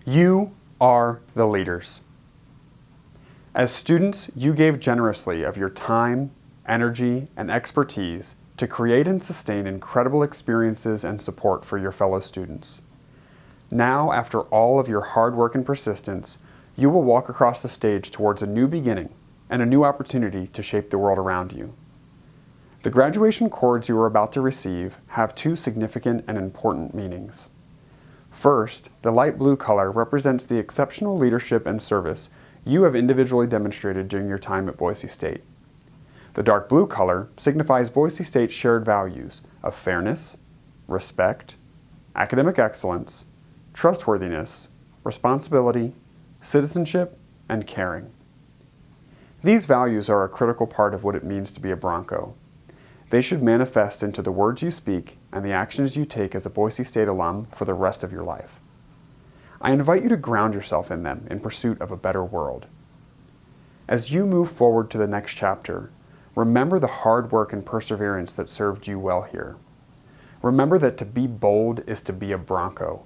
You are the leaders. As students, you gave generously of your time, energy, and expertise to create and sustain incredible experiences and support for your fellow students. Now, after all of your hard work and persistence, you will walk across the stage towards a new beginning and a new opportunity to shape the world around you. The graduation cords you are about to receive have two significant and important meanings. First, the light blue color represents the exceptional leadership and service you have individually demonstrated during your time at Boise State. The dark blue color signifies Boise State's shared values of fairness, respect, academic excellence, trustworthiness, responsibility, citizenship, and caring. These values are a critical part of what it means to be a Bronco. They should manifest into the words you speak and the actions you take as a Boise State alum for the rest of your life. I invite you to ground yourself in them in pursuit of a better world. As you move forward to the next chapter, remember the hard work and perseverance that served you well here. Remember that to be bold is to be a Bronco.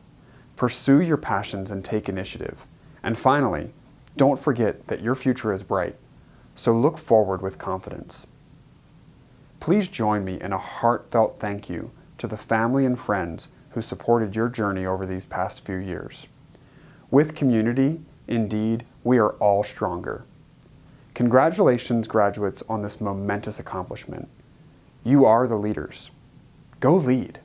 Pursue your passions and take initiative. And finally, don't forget that your future is bright, so look forward with confidence. Please join me in a heartfelt thank you to the family and friends who supported your journey over these past few years. With community, indeed, we are all stronger. Congratulations, graduates, on this momentous accomplishment. You are the leaders. Go lead.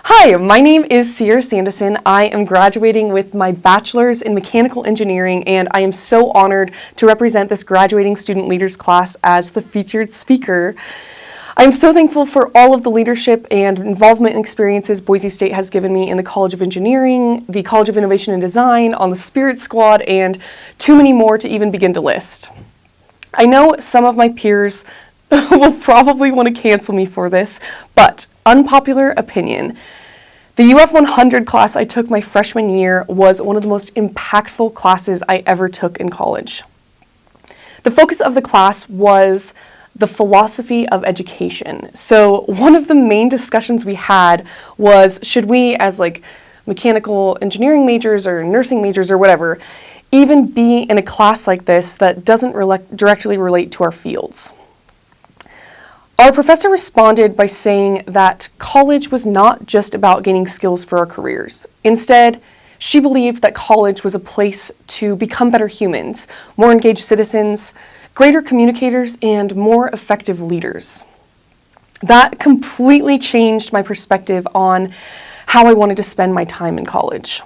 Hi, my name is Sierra Sanderson. I am graduating with my bachelor's in mechanical engineering, and I am so honored to represent this graduating student leaders class as the featured speaker. I am so thankful for all of the leadership and involvement and experiences Boise State has given me in the College of Engineering, the College of Innovation and Design, on the Spirit Squad, and too many more to even begin to list. I know some of my peers will probably want to cancel me for this, but unpopular opinion. The UF 100 class I took my freshman year was one of the most impactful classes I ever took in college. The focus of the class was the philosophy of education. So one of the main discussions we had was, should we, as mechanical engineering majors or nursing majors or whatever, even be in a class like this that doesn't directly relate to our fields? Our professor responded by saying that college was not just about gaining skills for our careers. Instead, she believed that college was a place to become better humans, more engaged citizens, greater communicators, and more effective leaders. That completely changed my perspective on how I wanted to spend my time in college.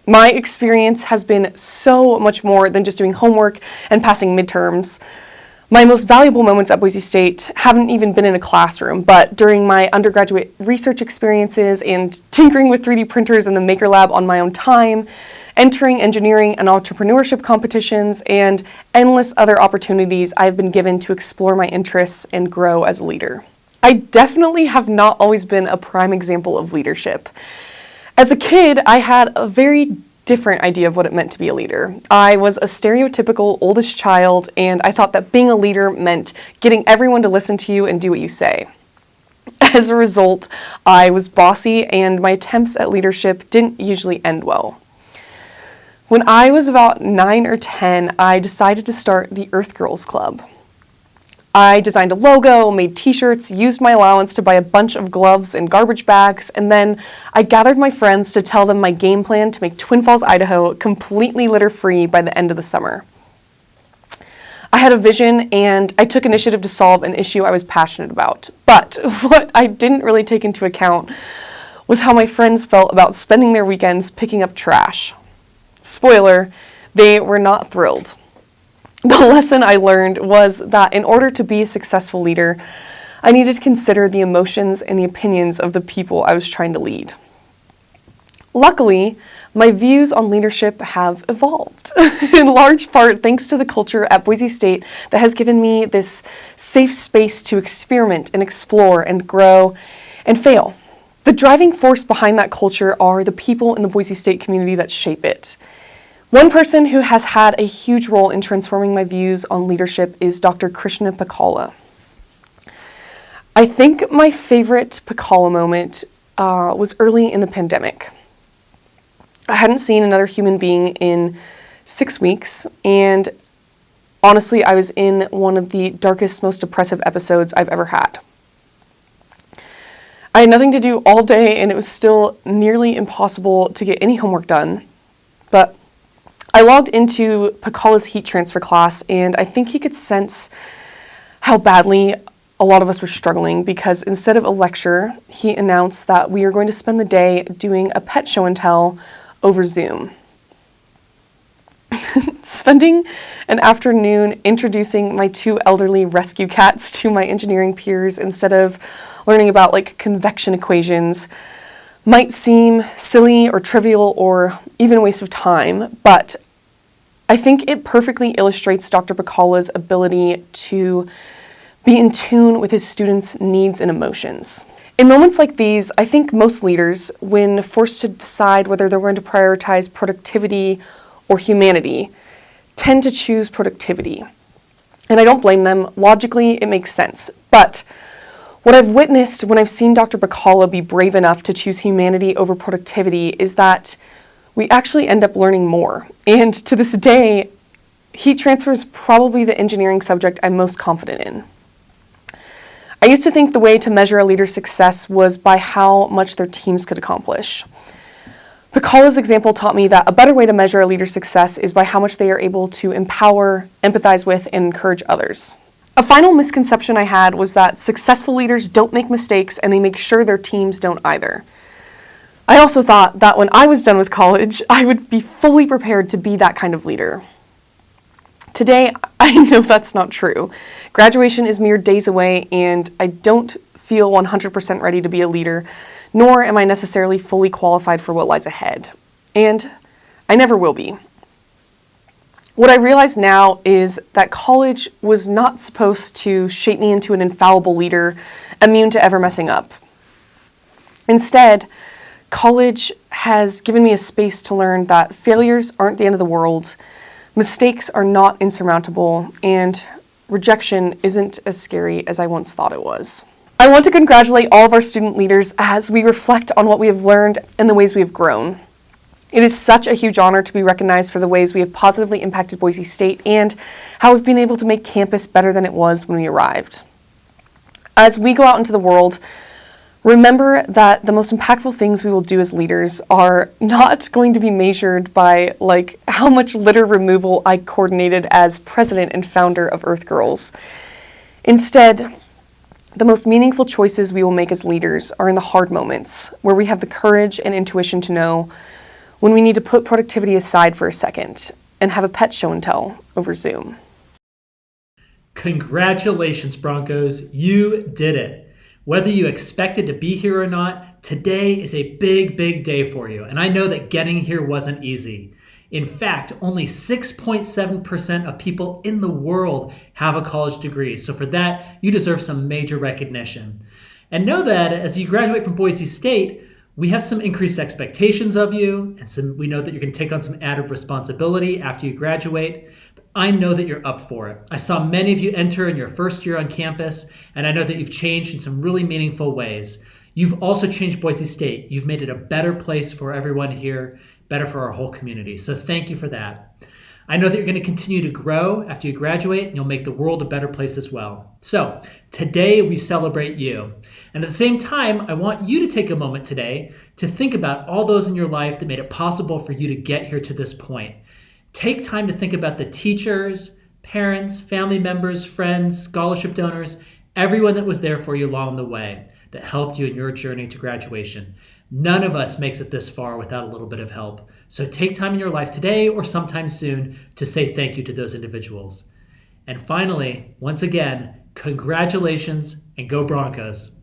My experience has been so much more than just doing homework and passing midterms. My most valuable moments at Boise State haven't even been in a classroom, but during my undergraduate research experiences and tinkering with 3D printers in the Maker Lab on my own time, entering engineering and entrepreneurship competitions, and endless other opportunities I've been given to explore my interests and grow as a leader. I definitely have not always been a prime example of leadership. As a kid, I had a very different idea of what it meant to be a leader. I was a stereotypical oldest child, and I thought that being a leader meant getting everyone to listen to you and do what you say. As a result, I was bossy, and my attempts at leadership didn't usually end well. When I was about 9 or 10, I decided to start the Earth Girls Club. I designed a logo, made t-shirts, used my allowance to buy a bunch of gloves and garbage bags, and then I gathered my friends to tell them my game plan to make Twin Falls, Idaho completely litter-free by the end of the summer. I had a vision, and I took initiative to solve an issue I was passionate about. But what I didn't really take into account was how my friends felt about spending their weekends picking up trash. Spoiler, they were not thrilled. The lesson I learned was that in order to be a successful leader, I needed to consider the emotions and the opinions of the people I was trying to lead. Luckily, my views on leadership have evolved, in large part thanks to the culture at Boise State that has given me this safe space to experiment and explore and grow and fail. The driving force behind that culture are the people in the Boise State community that shape it. One person who has had a huge role in transforming my views on leadership is Dr. Krishna Pakala. I think my favorite Pakala moment was early in the pandemic. I hadn't seen another human being in 6 weeks, and honestly, I was in one of the darkest, most depressive episodes I've ever had. I had nothing to do all day, and it was still nearly impossible to get any homework done. But I logged into Pacala's heat transfer class, and I think he could sense how badly a lot of us were struggling, because instead of a lecture, he announced that we are going to spend the day doing a pet show and tell over Zoom. Spending an afternoon introducing my 2 elderly rescue cats to my engineering peers instead of learning about convection equations might seem silly or trivial or even a waste of time, but I think it perfectly illustrates Dr. Pacala's ability to be in tune with his students' needs and emotions. In moments like these, I think most leaders, when forced to decide whether they're going to prioritize productivity or humanity, tend to choose productivity. And I don't blame them. Logically, it makes sense. But what I've witnessed when I've seen Dr. Pacala be brave enough to choose humanity over productivity is that we actually end up learning more. And to this day, heat transfer is probably the engineering subject I'm most confident in. I used to think the way to measure a leader's success was by how much their teams could accomplish. Pacala's example taught me that a better way to measure a leader's success is by how much they are able to empower, empathize with, and encourage others. A final misconception I had was that successful leaders don't make mistakes and they make sure their teams don't either. I also thought that when I was done with college, I would be fully prepared to be that kind of leader. Today, I know that's not true. Graduation is mere days away, and I don't feel 100% ready to be a leader, nor am I necessarily fully qualified for what lies ahead. And I never will be. What I realize now is that college was not supposed to shape me into an infallible leader, immune to ever messing up. Instead, college has given me a space to learn that failures aren't the end of the world, mistakes are not insurmountable, and rejection isn't as scary as I once thought it was. I want to congratulate all of our student leaders as we reflect on what we have learned and the ways we have grown. It is such a huge honor to be recognized for the ways we have positively impacted Boise State and how we've been able to make campus better than it was when we arrived. As we go out into the world, remember that the most impactful things we will do as leaders are not going to be measured by how much litter removal I coordinated as president and founder of Earth Girls. Instead, the most meaningful choices we will make as leaders are in the hard moments, where we have the courage and intuition to know when we need to put productivity aside for a second and have a pet show and tell over Zoom. Congratulations, Broncos. You did it. Whether you expected to be here or not, today is a big, big day for you. And I know that getting here wasn't easy. In fact, only 6.7% of people in the world have a college degree. So for that, you deserve some major recognition. And know that as you graduate from Boise State, we have some increased expectations of you, and we know that you're going to take on some added responsibility after you graduate. But I know that you're up for it. I saw many of you enter in your first year on campus, and I know that you've changed in some really meaningful ways. You've also changed Boise State. You've made it a better place for everyone here, better for our whole community. So thank you for that. I know that you're going to continue to grow after you graduate, and you'll make the world a better place as well. So today we celebrate you. And at the same time, I want you to take a moment today to think about all those in your life that made it possible for you to get here to this point. Take time to think about the teachers, parents, family members, friends, scholarship donors, everyone that was there for you along the way that helped you in your journey to graduation. None of us makes it this far without a little bit of help. So take time in your life today or sometime soon to say thank you to those individuals. And finally, once again, congratulations and go Broncos.